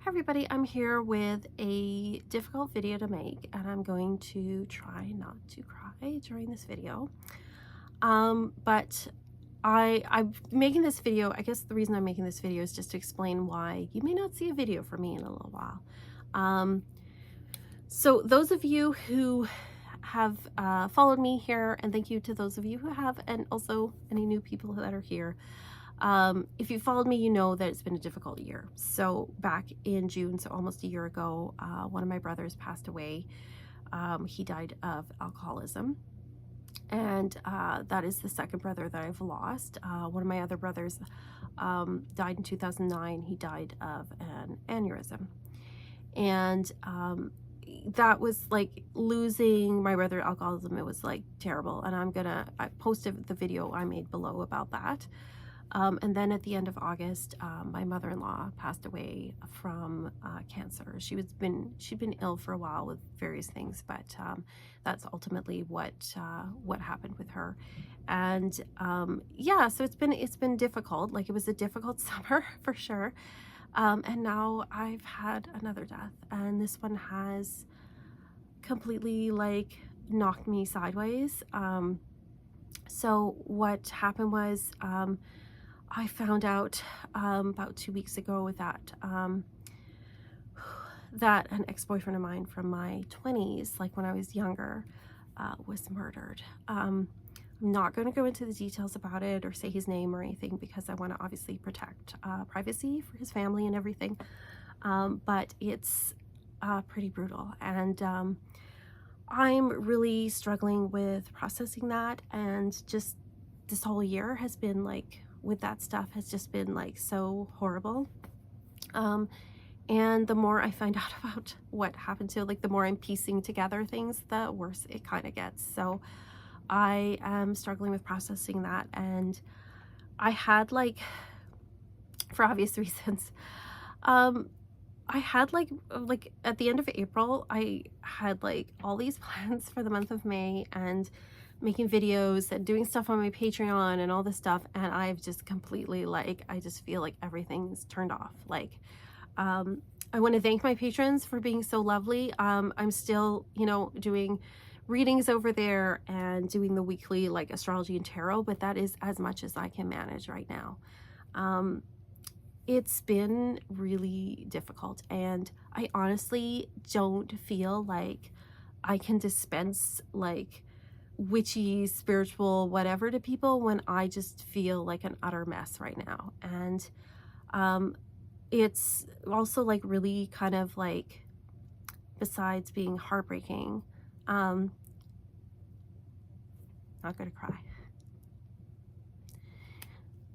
Hi everybody, I'm here with a difficult video to make and I'm going to try not to cry during this video. But I'm making this video, I guess the reason I'm making this video is just to explain why you may not see a video from me in a little while. So those of you who have followed me here, and thank you to those of you who have, and also any new people that are here. If you followed me, you know that it's been a difficult year. So back in June, so almost a year ago, one of my brothers passed away. He died of alcoholism. And that is the second brother that I've lost. One of my other brothers died in 2009. He died of an aneurysm. And that was like losing my brother to alcoholism. It was like terrible. And I posted the video I made below about that. And then at the end of August, my mother-in-law passed away from cancer. She'd been ill for a while with various things, but that's ultimately what happened with her. And yeah, so it's been difficult. Like, it was a difficult summer for sure. And now I've had another death, and this one has completely like knocked me sideways. So what happened was, I found out about 2 weeks ago that that an ex-boyfriend of mine from my 20s, like when I was younger, was murdered. I'm not going to go into the details about it or say his name or anything because I want to obviously protect privacy for his family and everything. But it's pretty brutal, and I'm really struggling with processing that, and just this whole year has been like, with that stuff, has just been like so horrible. And the more I find out about what happened to, like, the more I'm piecing together things, the worse it kind of gets. So I am struggling with processing that, and I had, like, for obvious reasons, I had like at the end of April, I had like all these plans for the month of May, and making videos and doing stuff on my Patreon and all this stuff, and I've just completely, like, I just feel like everything's turned off. Like, I want to thank my patrons for being so lovely. I'm still, you know, doing readings over there and doing the weekly like astrology and tarot, but that is as much as I can manage right now. It's been really difficult, and I honestly don't feel like I can dispense like witchy, spiritual, whatever to people when I just feel like an utter mess right now. And it's also like really kind of like, besides being heartbreaking, not gonna cry,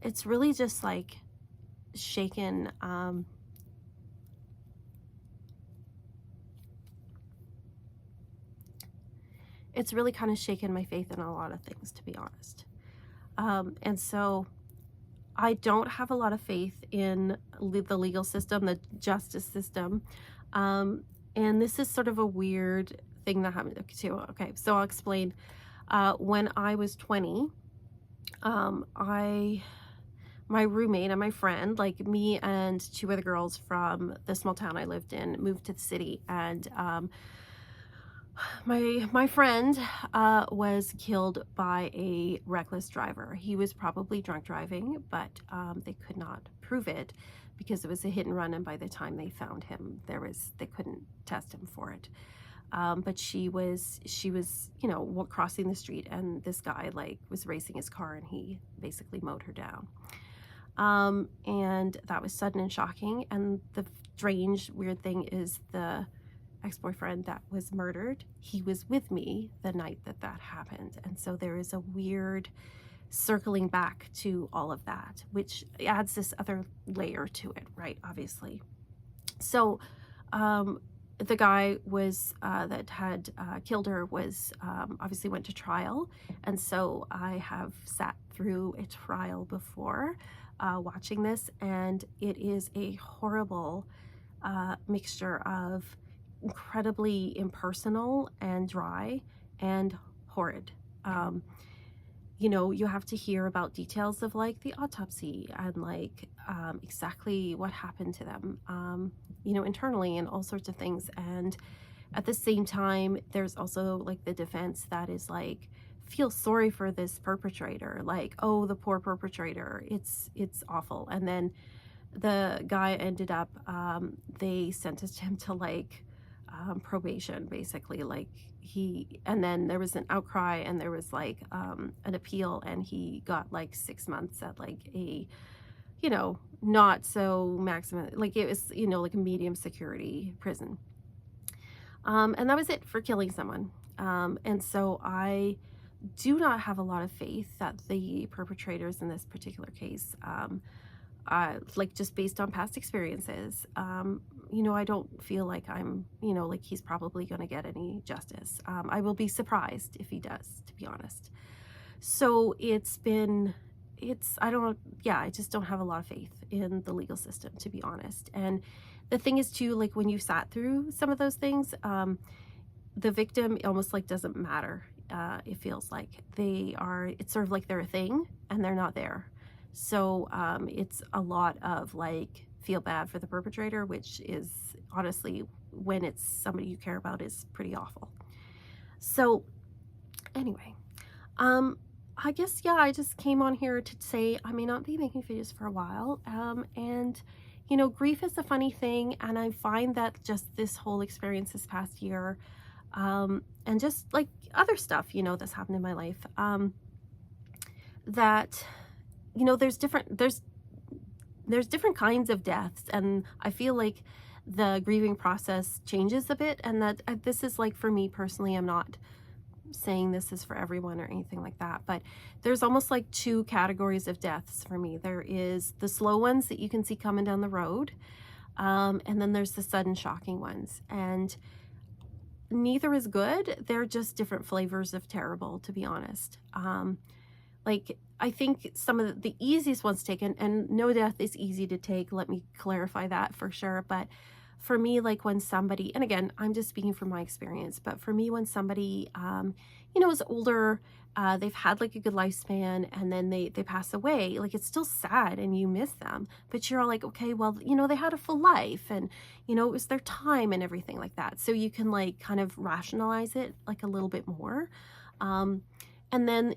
it's really just like shaken it's really kind of shaken my faith in a lot of things, to be honest. And so I don't have a lot of faith in the legal system, the justice system. And this is sort of a weird thing that happened too. Okay, so I'll explain. When I was 20, my roommate and my friend, like me and two other girls from the small town I lived in, moved to the city, and my friend was killed by a reckless driver. He was probably drunk driving, but they could not prove it because it was a hit and run, and by the time they found him, they couldn't test him for it. But she was, you know, crossing the street, and this guy like was racing his car, and he basically mowed her down. And that was sudden and shocking. And the strange, weird thing is, the ex-boyfriend that was murdered, he was with me the night that that happened. And so there is a weird circling back to all of that, which adds this other layer to it, right? Obviously. So the guy was that had killed her was obviously went to trial, and so I have sat through a trial before watching this, and it is a horrible mixture of incredibly impersonal and dry and horrid. you have to hear about details of like the autopsy and like exactly what happened to them, internally, and all sorts of things. And at the same time, there's also like the defense that is like, feel sorry for this perpetrator, like, oh, the poor perpetrator, it's awful. And then the guy ended up, they sentenced him to like probation, basically. Like and then there was an outcry, and there was like an appeal, and he got like 6 months at like a, not so maximum, like it was, like a medium security prison. And that was it for killing someone. And so I do not have a lot of faith that the perpetrators in this particular case, like just based on past experiences, I don't feel like like he's probably going to get any justice. I will be surprised if he does, to be honest. So I just don't have a lot of faith in the legal system, to be honest. And the thing is too, like when you sat through some of those things, the victim almost like doesn't matter. It feels like it's sort of like they're a thing and they're not there. So it's a lot of like feel bad for the perpetrator, which is honestly, when it's somebody you care about, is pretty awful. So anyway, I guess, yeah, I just came on here to say I may not be making videos for a while. And grief is a funny thing, and I find that just this whole experience this past year, and just like other stuff, that's happened in my life, that, there's different kinds of deaths, and I feel like the grieving process changes a bit, and that this is like, for me personally, I'm not saying this is for everyone or anything like that, but there's almost like two categories of deaths for me. There is the slow ones that you can see coming down the road, and then there's the sudden shocking ones, and neither is good. They're just different flavors of terrible, to be honest. Like I think some of the easiest ones taken, and no death is easy to take, let me clarify that for sure, but for me, like when somebody, and again, I'm just speaking from my experience, but for me, when somebody, is older, they've had like a good lifespan, and then they pass away, like it's still sad and you miss them, but you're all like, okay, well, they had a full life, and, it was their time and everything like that. So you can like kind of rationalize it like a little bit more. And then,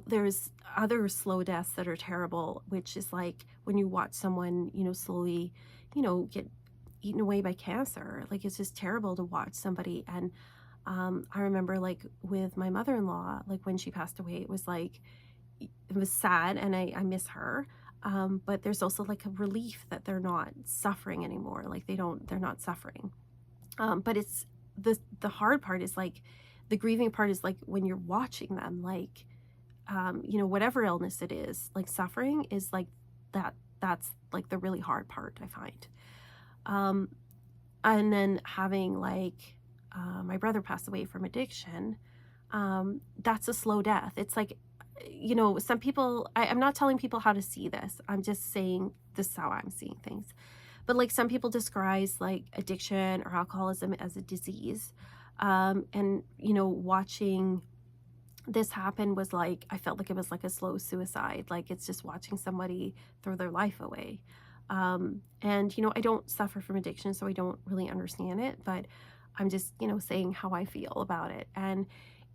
there's other slow deaths that are terrible, which is like when you watch someone, slowly, get eaten away by cancer. Like it's just terrible to watch somebody. And I remember like with my mother-in-law, like when she passed away, it was sad, and I miss her. But there's also like a relief that they're not suffering anymore. Like they're not suffering. But it's the hard part is like, the grieving part is like when you're watching them, like, whatever illness it is, like suffering is like that's like the really hard part, I find. And then having like, my brother pass away from addiction, that's a slow death. It's like, some people, I'm not telling people how to see this. I'm just saying this is how I'm seeing things. But like some people describe like addiction or alcoholism as a disease. And, watching this happen was like, I felt like it was like a slow suicide. Like it's just watching somebody throw their life away. And, I don't suffer from addiction, so I don't really understand it, but I'm just, saying how I feel about it. And,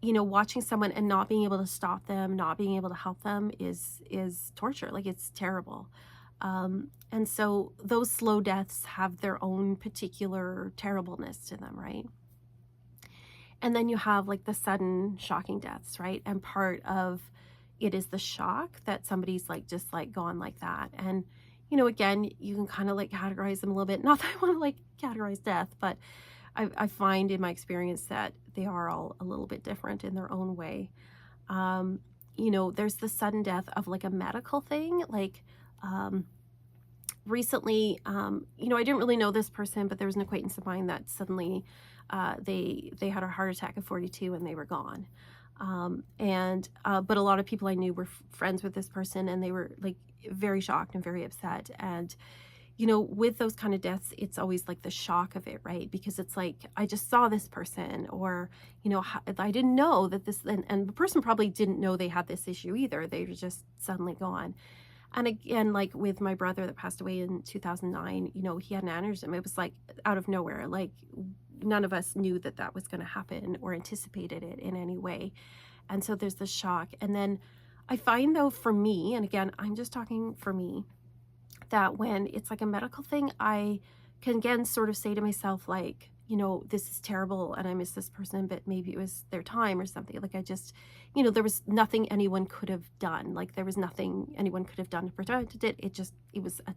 watching someone and not being able to stop them, not being able to help them is torture. Like it's terrible. And so those slow deaths have their own particular terribleness to them, right? And then you have like the sudden shocking deaths, right? And part of it is the shock that somebody's like just like gone like that. And, again, you can kind of like categorize them a little bit. Not that I want to like categorize death, but I find in my experience that they are all a little bit different in their own way. There's the sudden death of like a medical thing. Like recently, I didn't really know this person, but there was an acquaintance of mine that suddenly they had a heart attack at 42 and they were gone. But a lot of people I knew were friends with this person, and they were like very shocked and very upset. And, you know, with those kind of deaths, it's always like the shock of it, right? Because it's like, I just saw this person, or, you know, I didn't know that this, and the person probably didn't know they had this issue either. They were just suddenly gone. And again, like with my brother that passed away in 2009, you know, he had an aneurysm. It was like out of nowhere. Like none of us knew that that was going to happen or anticipated it in any way. And so there's the shock. And then I find though, for me, and again, I'm just talking for me, that when it's like a medical thing, I can again sort of say to myself, like, you know, this is terrible and I miss this person, but maybe it was their time or something. Like I just, you know, there was nothing anyone could have done. Like there was nothing anyone could have done to prevent it. It was a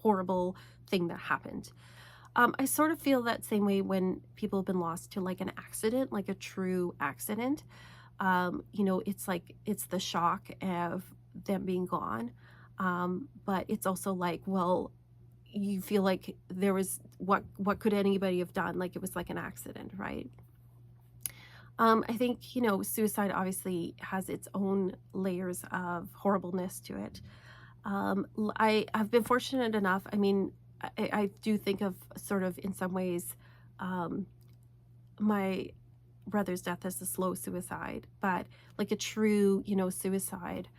horrible thing that happened. I sort of feel that same way when people have been lost to like an accident, like a true accident. You know, it's like, it's the shock of them being gone. But it's also like, well, you feel like there was, what could anybody have done? Like it was like an accident, right? I think, you know, suicide obviously has its own layers of horribleness to it. I've been fortunate enough. I mean, I do think of sort of in some ways, my brother's death as a slow suicide, but like a true, you know, suicide,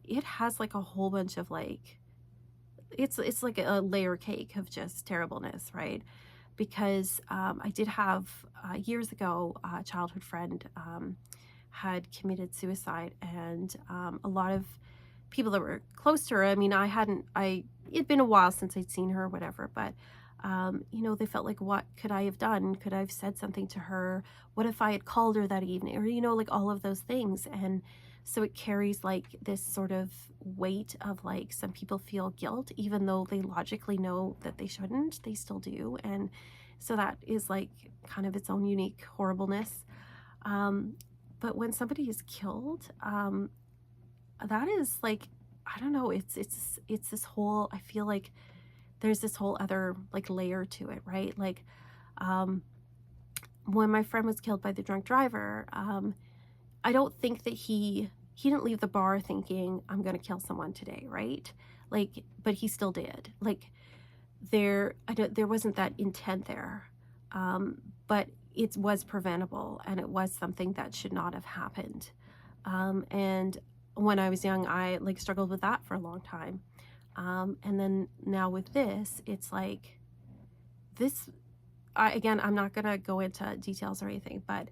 it has like a whole bunch of like, it's like a layer cake of just terribleness, right? Because I did have years ago, a childhood friend had committed suicide, and a lot of people that were close to her, I mean, it'd been a while since I'd seen her or whatever, but you know, they felt like, what could I have done? Could I have said something to her? What if I had called her that evening? Or, you know, like all of those things. And so it carries like this sort of weight of like, some people feel guilt, even though they logically know that they shouldn't, they still do. And so that is like kind of its own unique horribleness. But when somebody is killed, that is like, I don't know, it's this whole, I feel like there's this whole other like layer to it, right? Like, when my friend was killed by the drunk driver, I don't think that he didn't leave the bar thinking, I'm going to kill someone today, right? Like, but he still did. Like there wasn't that intent there. But it was preventable, and it was something that should not have happened. And when I was young, I like struggled with that for a long time. And then now with this, it's like this, again, I'm not going to go into details or anything, but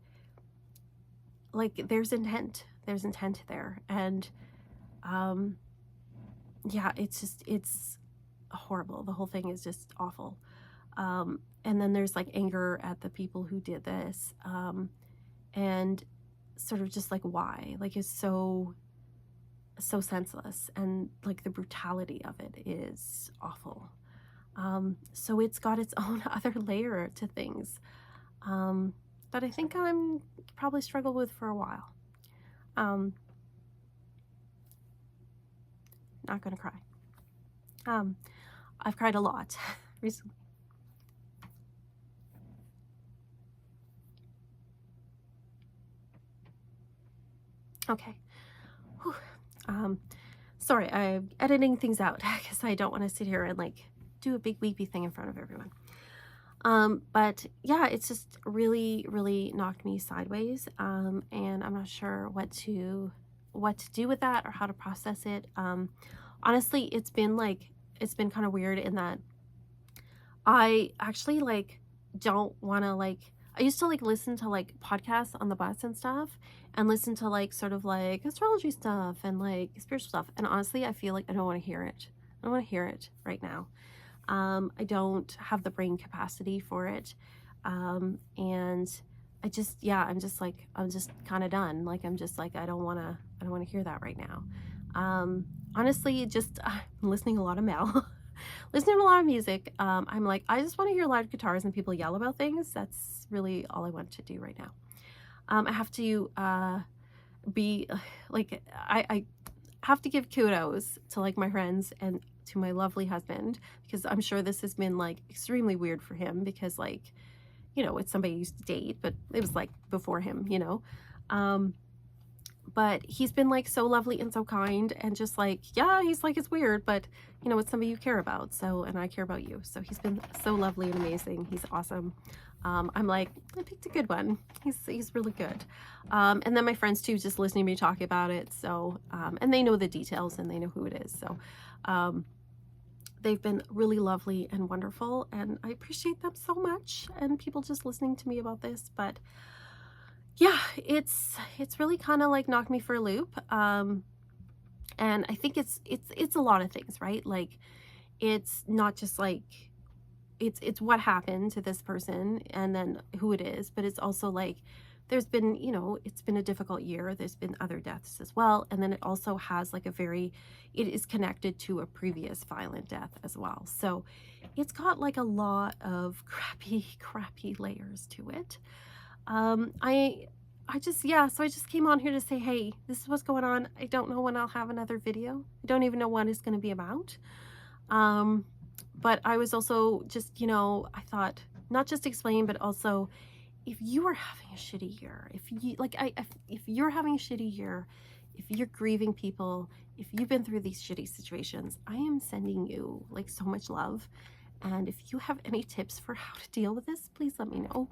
like there's intent there. And, yeah, it's horrible. The whole thing is just awful. And then there's like anger at the people who did this. And sort of just like, why? Like it's so senseless, and like the brutality of it is awful. So it's got its own other layer to things, that I think I'm probably struggle with for a while. Not gonna cry. I've cried a lot recently. Okay. Whew. Sorry, I'm editing things out because I don't want to sit here and like do a big weepy thing in front of everyone. But yeah, it's just really, really knocked me sideways. And I'm not sure what to do with that or how to process it. Honestly, it's been kind of weird in that I actually like don't want to like, I used to like listen to like podcasts on the bus and stuff, and listen to like sort of like astrology stuff and like spiritual stuff. And honestly, I feel like I don't want to hear it. I don't want to hear it right now. I don't have the brain capacity for it. And I just, yeah, I'm just kind of done. Like, I'm just like, I don't want to hear that right now. Honestly, just I'm listening to a lot of metal, listening to a lot of music. I'm like, I just want to hear loud guitars and people yell about things. That's really all I want to do right now. I have to be like, I have to give kudos to like my friends and to my lovely husband, because I'm sure this has been like extremely weird for him, because like, you know, it's somebody I used to date, but it was like before him, you know. But he's been like so lovely and so kind, and just like, yeah, he's like, it's weird, but you know, it's somebody you care about. So, and I care about you. So he's been so lovely and amazing. He's awesome. I'm like, I picked a good one. He's really good. And then my friends too, just listening to me talk about it. So, and they know the details and they know who it is. So, they've been really lovely and wonderful, and I appreciate them so much, and people just listening to me about this. But yeah, it's really kind of like knocked me for a loop. And I think it's a lot of things, right? Like, it's not just like it's what happened to this person and then who it is, but it's also like there's been, you know, it's been a difficult year. There's been other deaths as well, and then it also has like it is connected to a previous violent death as well. So it's got like a lot of crappy layers to it. I just, yeah, so I just came on here to say, hey, this is what's going on. I don't know when I'll have another video. I don't even know what it's going to be about. But I was also just, you know, I thought not just explain, but also if you are having a shitty year, if you like, if you're having a shitty year, if you're grieving people, if you've been through these shitty situations, I am sending you like so much love. And if you have any tips for how to deal with this, please let me know.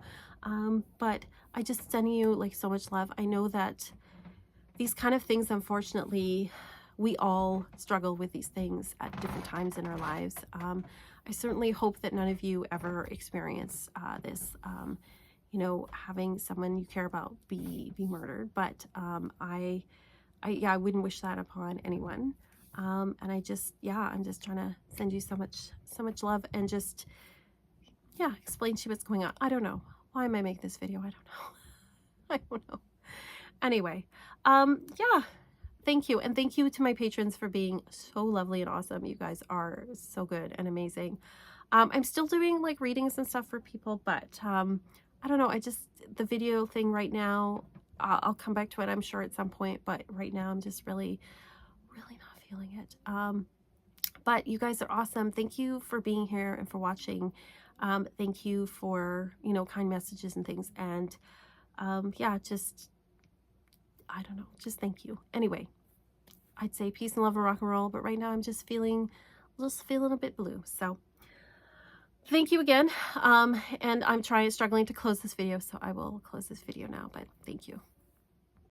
But I just send you like so much love. I know that these kind of things, unfortunately, we all struggle with these things at different times in our lives. I certainly hope that none of you ever experience this, you know, having someone you care about be murdered. But yeah, I wouldn't wish that upon anyone. And I just, yeah, I'm just trying to send you so much love, and just, yeah, explain to you what's going on. I don't know. Why am I making this video? I don't know. I don't know. Anyway, yeah, thank you. And thank you to my patrons for being so lovely and awesome. You guys are so good and amazing. I'm still doing like readings and stuff for people, but I don't know. The video thing right now, I'll come back to it, I'm sure, at some point, but right now I'm just really not feeling it. But you guys are awesome. Thank you for being here and for watching. Thank you for, you know, kind messages and things. And yeah, just, I don't know, just thank you. Anyway, I'd say peace and love and rock and roll, but right now I'm just feeling a bit blue. So thank you again. And I'm struggling to close this video, so I will close this video now, but thank you.